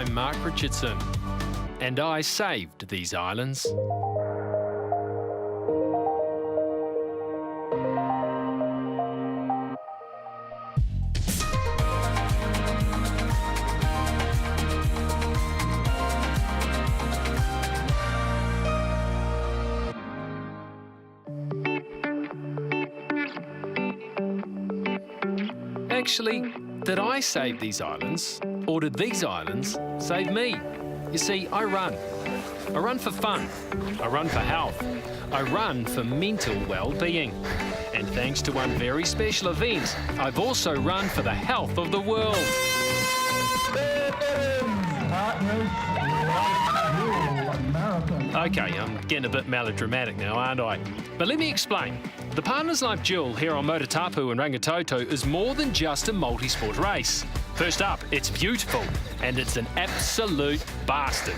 I'm Mark Richardson, and I saved these islands. Actually, did I save these islands, or did these islands save me? You see, I run. I run for fun. I run for health. I run for mental well-being. And thanks to one very special event, I've also run for the health of the world. Okay, I'm getting a bit melodramatic now, aren't I? But let me explain. The Partners Life Duel here on Motutapu and Rangitoto is more than just a multi-sport race. First up, it's beautiful, and it's an absolute bastard.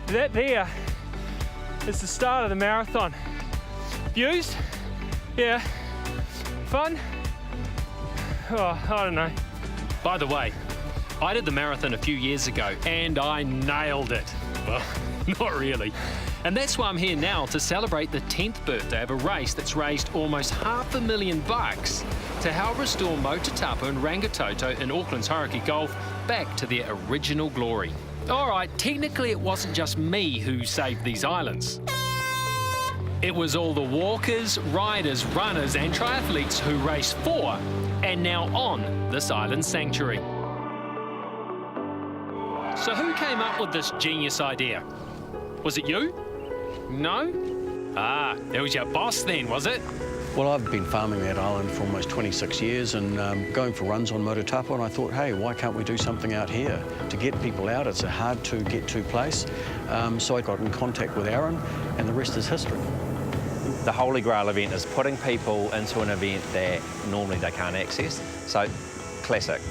That there is the start of the marathon. Views? Yeah. Fun? Oh, I don't know. By the way, I did the marathon a few years ago, and I nailed it. Well, not really. And that's why I'm here now to celebrate the 10th birthday of a race that's raised almost $500,000 to help restore Motutapu and Rangitoto in Auckland's Hauraki Gulf back to their original glory. All right, technically it wasn't just me who saved these islands. It was all the walkers, riders, runners and triathletes who raced for and now on this island sanctuary. So who came up with this genius idea? Was it you? No? Ah, it was your boss then, was it? Well, I've been farming that island for almost 26 years and going for runs on Motutapu, and I thought, hey, why can't we do something out here to get people out? It's a hard to get to place. So I got in contact with Aaron, and the rest is history. The Holy Grail event is putting people into an event that normally they can't access. So, classic.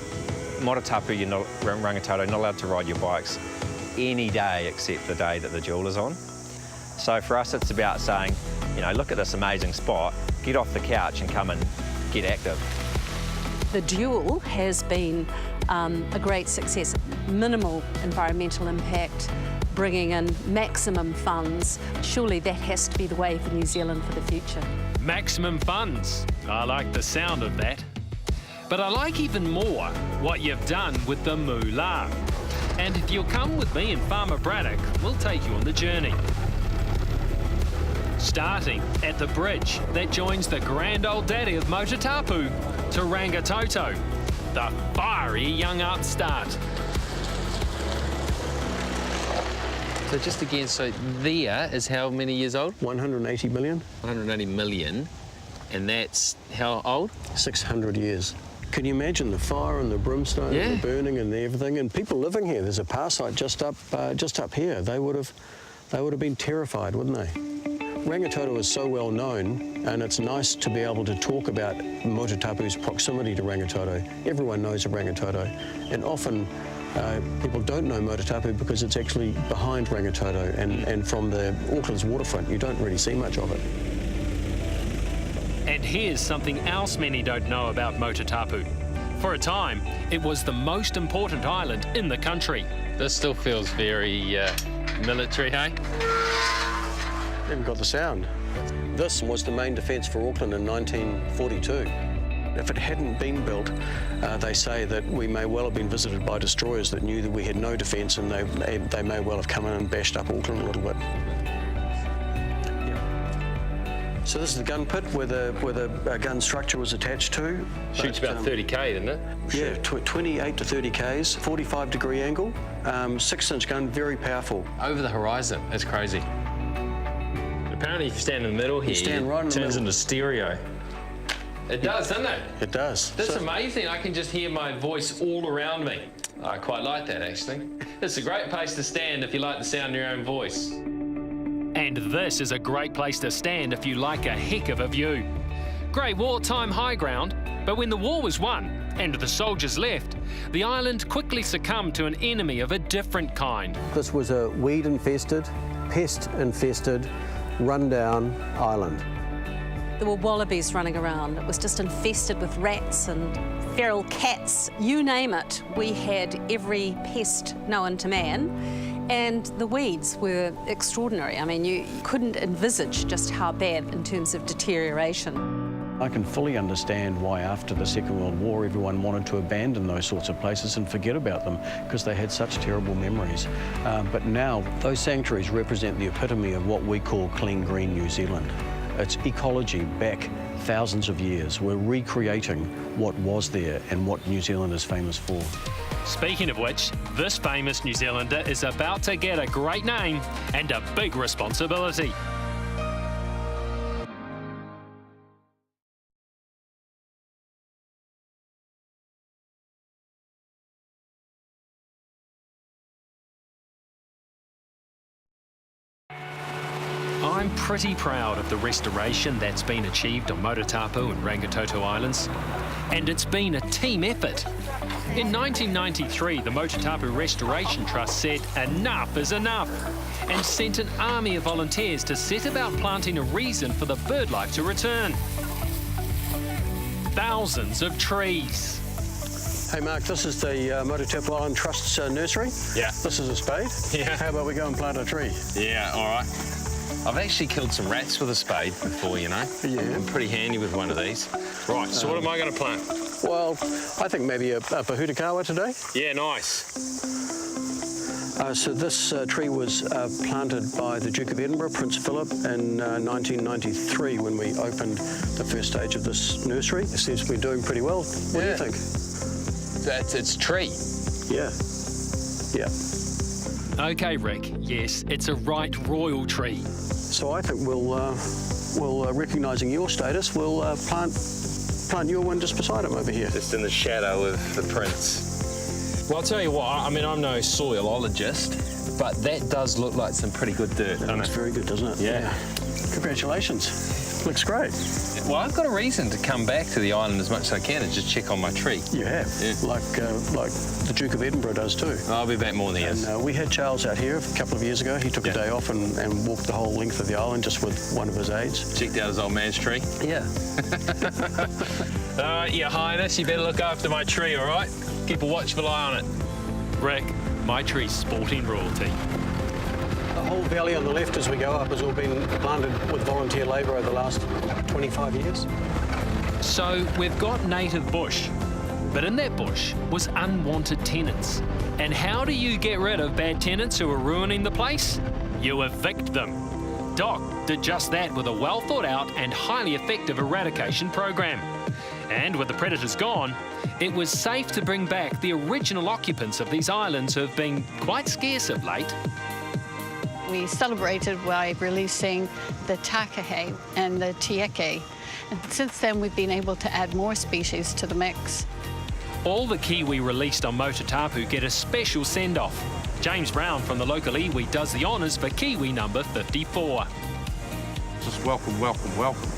Motutapu, you're not, Rangitoto, not allowed to ride your bikes any day except the day that the duel is on. So for us, it's about saying, you know, look at this amazing spot, get off the couch and come and get active. The duel has been a great success. Minimal environmental impact, bringing in maximum funds. Surely that has to be the way for New Zealand for the future. Maximum funds. I like the sound of that. But I like even more what you've done with the moolah. And if you'll come with me and Farmer Braddock, we'll take you on the journey. Starting at the bridge that joins the grand old daddy of Motutapu to Rangitoto, the fiery young upstart. So just again, so there is how many years old? 180 million. 180 million. And that's how old? 600 years. Can you imagine the fire and the brimstone and the burning and everything? And people living here, there's a power site just up here. They would have been terrified, wouldn't they? Rangitoto is so well known, and it's nice to be able to talk about Motutapu's proximity to Rangitoto. Everyone knows of Rangitoto, and often people don't know Motutapu because it's actually behind Rangitoto, and from the Auckland's waterfront, you don't really see much of it. And here's something else many don't know about Motutapu. For a time, it was the most important island in the country. This still feels very military, hey? Haven't got the sound. This was the main defence for Auckland in 1942. If it hadn't been built, they say that we may well have been visited by destroyers that knew that we had no defence, and they may well have come in and bashed up Auckland a little bit. So this is the gun pit where the gun structure was attached to. Shoots about 30k, doesn't it? Yeah, 28 to 30 Ks, 45-degree angle, 6-inch gun, very powerful. Over the horizon, that's crazy. Apparently if you stand in the middle here, stand right in it the turns middle. into stereo. It does, doesn't it? It does. That's amazing. I can just hear my voice all around me. I quite like that, actually. It's a great place to stand if you like the sound of your own voice. And this is a great place to stand if you like a heck of a view. Great wartime high ground, but when the war was won and the soldiers left, the island quickly succumbed to an enemy of a different kind. This was a weed-infested, pest-infested, run-down island. There were wallabies running around. It was just infested with rats and feral cats, you name it. We had every pest known to man. And the weeds were extraordinary. I mean, you couldn't envisage just how bad in terms of deterioration. I can fully understand why after the Second World War everyone wanted to abandon those sorts of places and forget about them because they had such terrible memories. But now those sanctuaries represent the epitome of what we call clean green New Zealand. It's ecology back thousands of years. We're recreating what was there and what New Zealand is famous for. Speaking of which, this famous New Zealander is about to get a great name and a big responsibility. I'm pretty proud of the restoration that's been achieved on Motutapu and Rangitoto Islands, and it's been a team effort. In 1993, the Motutapu Restoration Trust said enough is enough and sent an army of volunteers to set about planting a reason for the bird life to return. Thousands of trees. Hey Mark, this is the Motutapu Island Trust's nursery. Yeah. This is a spade. Yeah. How about we go and plant a tree? Yeah, all right. I've actually killed some rats with a spade before, you know. Yeah. I'm pretty handy with one of these. Right, so what am I going to plant? Well, I think maybe a Pahutakawa today. Yeah, nice. So this tree was planted by the Duke of Edinburgh, Prince Philip, in 1993 when we opened the first stage of this nursery. It seems to be doing pretty well. What do you think? It's tree. Yeah. Yeah. OK, Rick, yes, it's a right royal tree. So I think we'll recognising your status, we'll plant your one just beside him over here. Just in the shadow of the prince. Well, I'll tell you what, I mean, I'm no soilologist, but that does look like some pretty good dirt, doesn't Looks it? very good, doesn't it? Yeah. Congratulations. Looks great. Well, I've got a reason to come back to the island as much as I can and just check on my tree. You have. Yeah. Like the Duke of Edinburgh does too. I'll be back more than years. And we had Charles out here a couple of years ago. He took a day off and walked the whole length of the island just with one of his aides. Checked out his old man's tree. Yeah. Your Highness, you better look after my tree, all right? Keep a watchful eye on it. Rick, my tree's sporting royalty. The whole valley on the left as we go up has all been planted with volunteer labour over the last 25 years. So we've got native bush, but in that bush was unwanted tenants. And how do you get rid of bad tenants who are ruining the place? You evict them. Doc did just that with a well thought out and highly effective eradication program. And with the predators gone, it was safe to bring back the original occupants of these islands who have been quite scarce of late. We celebrated by releasing the takahe and the tieke. And since then, we've been able to add more species to the mix. All the kiwi released on Motutapu get a special send-off. James Brown from the local iwi does the honours for kiwi number 54. Just welcome, welcome, welcome.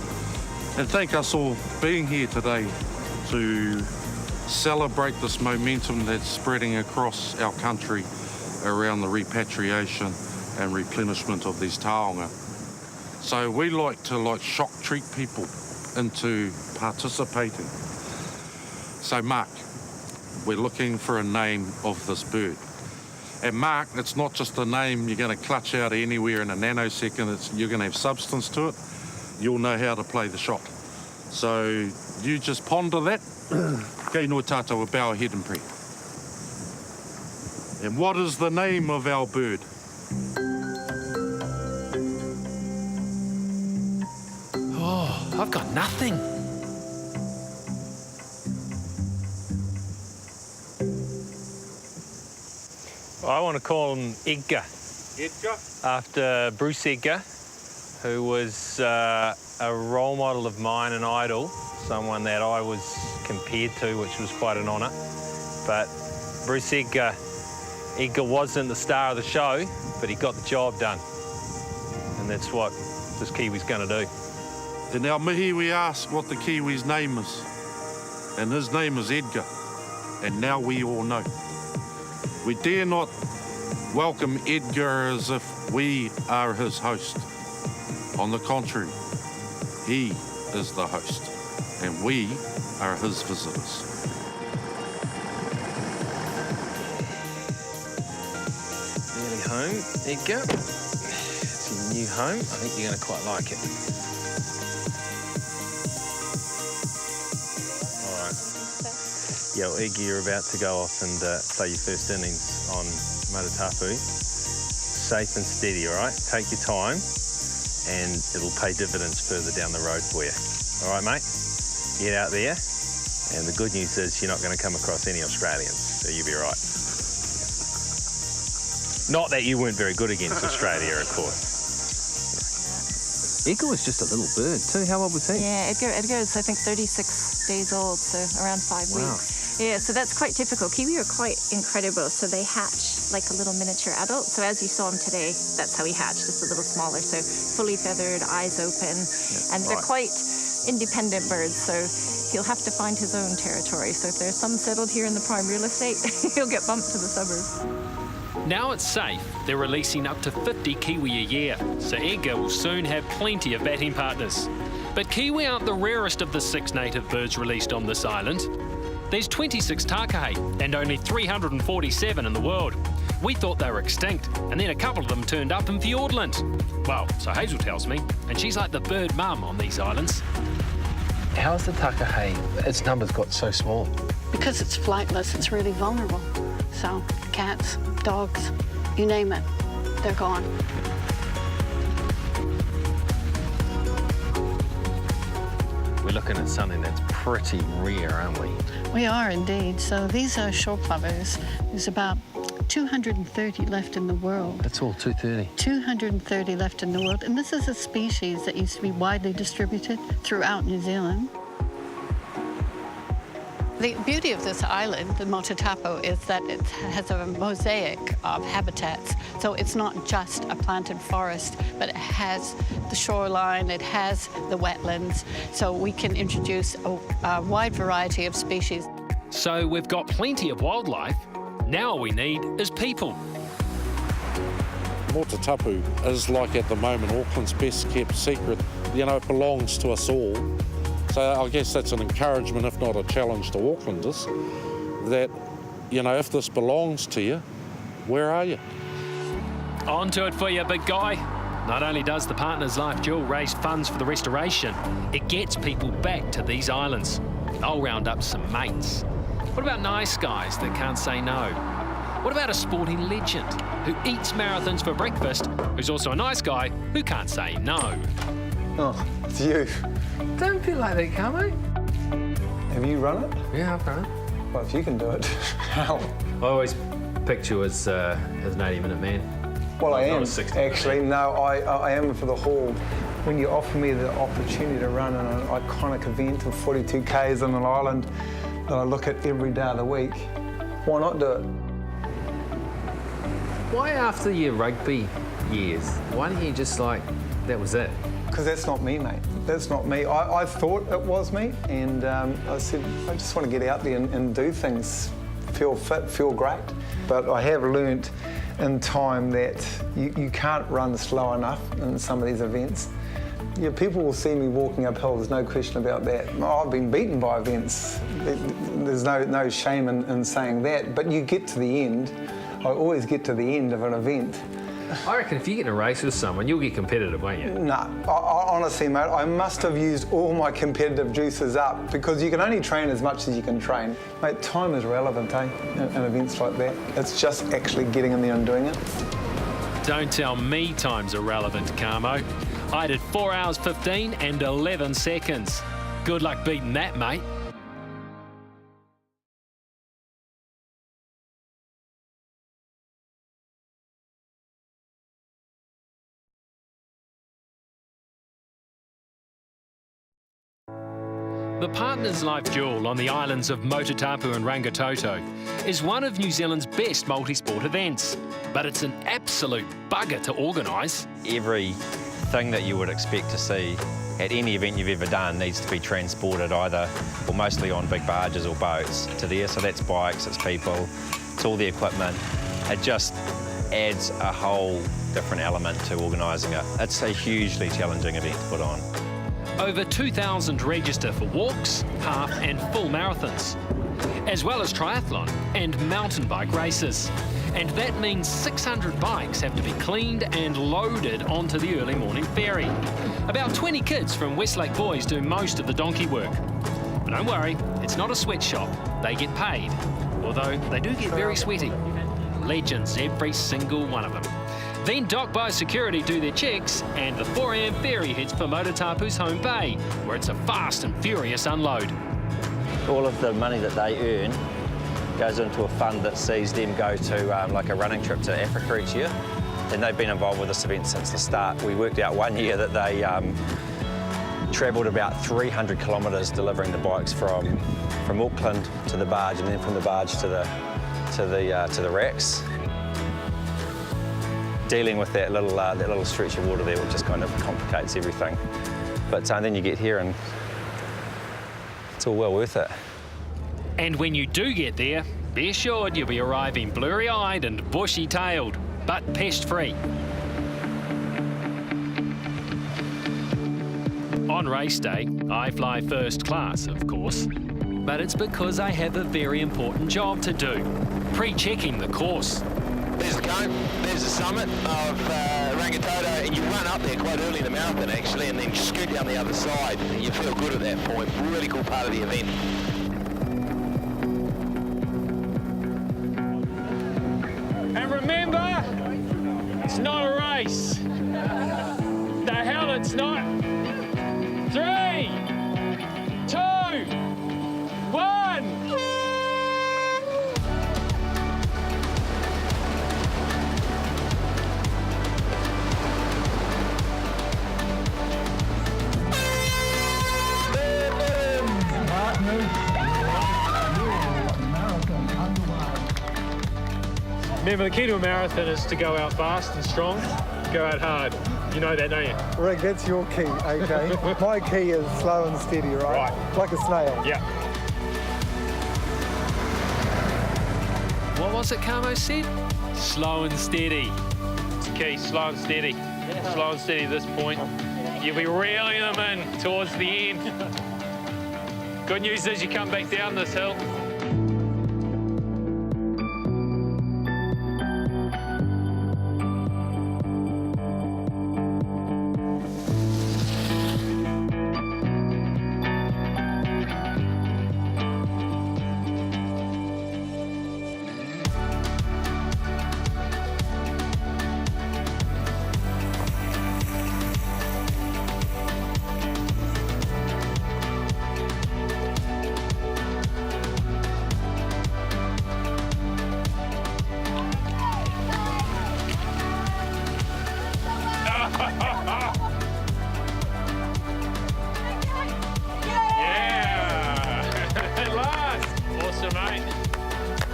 And thank us all being here today to celebrate this momentum that's spreading across our country around the repatriation and replenishment of these taonga. So we like to shock treat people into participating. So Mark, we're looking for a name of this bird. And Mark, it's not just a name you're going to clutch out anywhere in a nanosecond. You're going to have substance to it. You'll know how to play the shot. So you just ponder that. Kei no tātou, bow our head and pray. And what is the name of our bird? Oh, I've got nothing. I want to call him Edgar. Edgar? After Bruce Edgar, who was a role model of mine, an idol, someone that I was compared to, which was quite an honour. But Bruce Edgar wasn't the star of the show, but he got the job done. And that's what this Kiwi's going to do. In our mihi, we ask what the Kiwi's name is. And his name is Edgar. And now we all know. We dare not welcome Edgar as if we are his host. On the contrary, he is the host, and we are his visitors. Nearly home, Edgar. It's your new home. I think you're going to quite like it. All right. Yeah, well, Edgar, you're about to go off and play your first innings on Motutapu. Safe and steady, all right? Take your time, and it'll pay dividends further down the road for you. All right, mate? Get out there, and the good news is you're not going to come across any Australians, so you'll be right. Not that you weren't very good against Australia, of course. Edgar was just a little bird too. How old was he? Yeah, Edgar is, I think, 36 days old, so around 5 weeks. Yeah, so that's quite typical. Kiwi are quite incredible. So they hatch like a little miniature adult. So as you saw him today, that's how he hatched, just a little smaller. So fully feathered, eyes open, and they're quite independent birds. So he'll have to find his own territory. So if there's some settled here in the prime real estate, he'll get bumped to the suburbs. Now it's safe, they're releasing up to 50 kiwi a year, so Edgar will soon have plenty of batting partners. But kiwi aren't the rarest of the 6 native birds released on this island. There's 26 takahe and only 347 in the world. We thought they were extinct, and then a couple of them turned up in Fiordland. Well, so Hazel tells me, and she's like the bird mum on these islands. How's the takahe? Its numbers got so small. Because it's flightless, it's really vulnerable. So cats, dogs, you name it, they're gone. We're looking at something that's pretty rare, aren't we? We are indeed. So these are shore plovers. There's about 230 left in the world. That's all 230. 230 left in the world. And this is a species that used to be widely distributed throughout New Zealand. The beauty of this island, the Motutapu, is that it has a mosaic of habitats. So it's not just a planted forest, but it has the shoreline, it has the wetlands. So we can introduce a wide variety of species. So we've got plenty of wildlife. Now all we need is people. Motutapu is, like at the moment, Auckland's best kept secret. You know, it belongs to us all. So I guess that's an encouragement, if not a challenge to Aucklanders, that, you know, if this belongs to you, where are you? On to it for you, big guy. Not only does the Partners Life Jewel raise funds for the restoration, it gets people back to these islands. I'll round up some mates. What about nice guys that can't say no? What about a sporting legend who eats marathons for breakfast, who's also a nice guy who can't say no? Oh, it's you. Don't be like that, Camo. Have you run it? Yeah, I've run it. Well, if you can do it, how? I always picture you as an 80-minute man. Well, I Not am, a 60-minute actually. man. No, I am for the haul. When you offer me the opportunity to run an iconic event of 42 Ks on an island that I look at every day of the week, why not do it? Why after your rugby years, why didn't you just that was it? Because that's not me, mate. That's not me. I thought it was me, and I said, I just want to get out there and do things, feel fit, feel great. But I have learnt in time that you can't run slow enough in some of these events. Yeah, people will see me walking uphill, there's no question about that. I've been beaten by events. There's no shame in saying that, but you get to the end. I always get to the end of an event. I reckon if you get in a race with someone, you'll get competitive, won't you? Nah, honestly, mate, I must have used all my competitive juices up because you can only train as much as you can train. Mate, time is relevant, in events like that. It's just actually getting in there and doing it. Don't tell me times are relevant, Camo. I did 4 hours 15 and 11 seconds. Good luck beating that, mate. The Partners Life Jewel on the islands of Motutapu and Rangitoto is one of New Zealand's best multi-sport events, but it's an absolute bugger to organise. Everything that you would expect to see at any event you've ever done needs to be transported either, or mostly on big barges or boats to there. So that's bikes, it's people, it's all the equipment. It just adds a whole different element to organising it. It's a hugely challenging event to put on. Over 2,000 register for walks, half and full marathons, as well as triathlon and mountain bike races. And that means 600 bikes have to be cleaned and loaded onto the early morning ferry. About 20 kids from Westlake Boys do most of the donkey work. But don't worry, it's not a sweatshop. They get paid, although they do get very sweaty. Legends, every single one of them. Then Dock Biosecurity do their checks, and the 4 a.m. ferry heads for Motutapu's home bay, where it's a fast and furious unload. All of the money that they earn goes into a fund that sees them go to like a running trip to Africa each year. And they've been involved with this event since the start. We worked out one year that they travelled about 300 kilometres delivering the bikes from Auckland to the barge, and then from the barge to the racks. Dealing with that little stretch of water there, which just kind of complicates everything. But then you get here and it's all well worth it. And when you do get there, be assured you'll be arriving blurry-eyed and bushy-tailed, but pest-free. On race day, I fly first class, of course, but it's because I have a very important job to do, pre-checking the course. There's the cone, there's the summit of Rangitoto, and you run up there quite early in the marathon actually, and then scoot down the other side, and you feel good at that point. Really cool part of the event. And remember, it's not a race. The hell it's not. 3, 2, 1. Remember, the key to a marathon is to go out fast and strong, go out hard. You know that, don't you? Rick, that's your key, okay? My key is slow and steady, right? Like a snail. Yeah. What was it Camo said? Slow and steady. It's the key, slow and steady. Slow and steady at this point. You'll be reeling them in towards the end. Good news is you come back down this hill.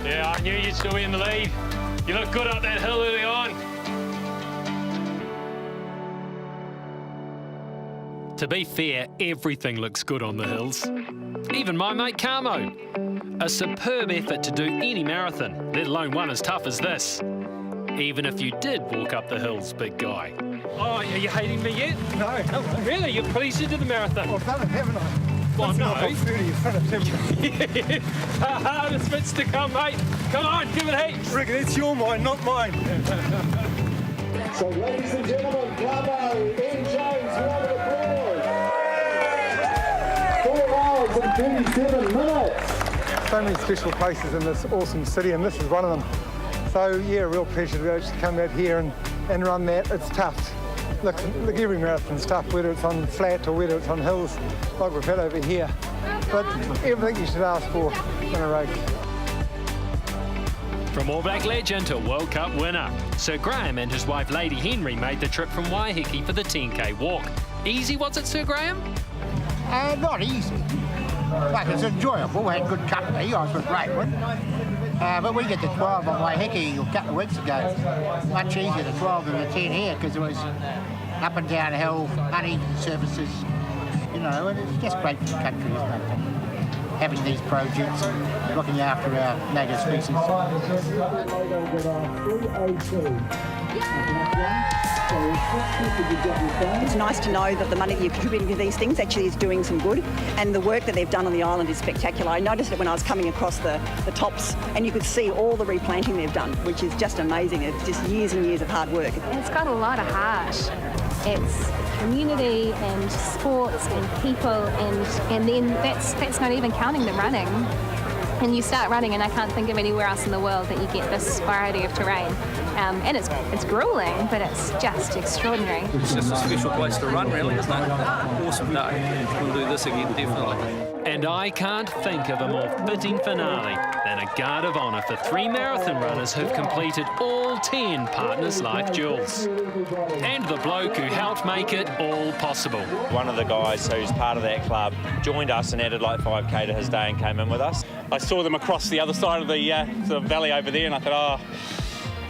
Yeah, I knew you'd still be in the lead. You look good up that hill early on. To be fair, everything looks good on the hills. Even my mate Camo. A superb effort to do any marathon, let alone one as tough as this. Even if you did walk up the hills, big guy. Oh, are you hating me yet? No, come on. Really? You're pleased you did the marathon? I've done it, haven't I? Well, no. 30, you've done it, haven't you? The hardest bits to come, mate. Come on, give it heaps. Rick, it's your mind, not mine. So, ladies and gentlemen, Camo, Ian James, round of applause. 4 hours and 37 minutes. So many special places in this awesome city, and this is one of them. So, yeah, real pleasure to actually come out here and run that. It's tough. Look, every marathon's tough, whether it's on flat or whether it's on hills, like we've had over here. But everything you should ask for in a race. From All Black legend to World Cup winner, Sir Graham and his wife Lady Henry made the trip from Waiheke for the 10K walk. Easy, was it, Sir Graham? Not easy. Like, it's enjoyable. We had good company. I was with Raymond. But we did the 12 on Waiheke a couple of weeks ago. Much easier, the 12 than the 10 here, because it was up and down hill, uneven surfaces, you know, and it's just great for the country, isn't it? Having these projects, looking after our native species. It's nice to know that the money that you're contributing to these things actually is doing some good, and the work that they've done on the island is spectacular. I noticed it when I was coming across the tops, and you could see all the replanting they've done, which is just amazing. It's just years and years of hard work. It's got a lot of heart. It's community and sports and people, and then that's not even counting the running. And you start running, and I can't think of anywhere else in the world that you get this variety of terrain. And it's grueling, but it's just extraordinary. It's just a special place to run, really, isn't it? Awesome day. We'll do this again, definitely. And I can't think of a more fitting finale than a guard of honour for 3 marathon runners who've completed all 10 Partners Life Jewels. And the bloke who helped make it all possible. One of the guys who's part of that club joined us and added like 5k to his day and came in with us. I saw them across the other side of the valley over there, and I thought,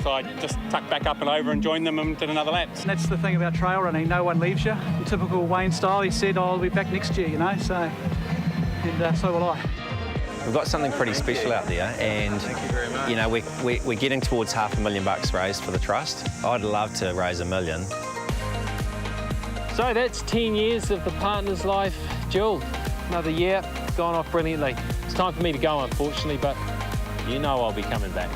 so I just tucked back up and over and joined them and did another lap. And that's the thing about trail running, no one leaves you. In typical Wayne style, he said, I'll be back next year, you know, so, and so will I. We've got something pretty special out there, and you know, we're getting towards $500,000 raised for the trust. I'd love to raise $1 million. So that's 10 years of the Partners Life Jewel. Another year, gone off brilliantly. It's time for me to go, unfortunately, but you know I'll be coming back.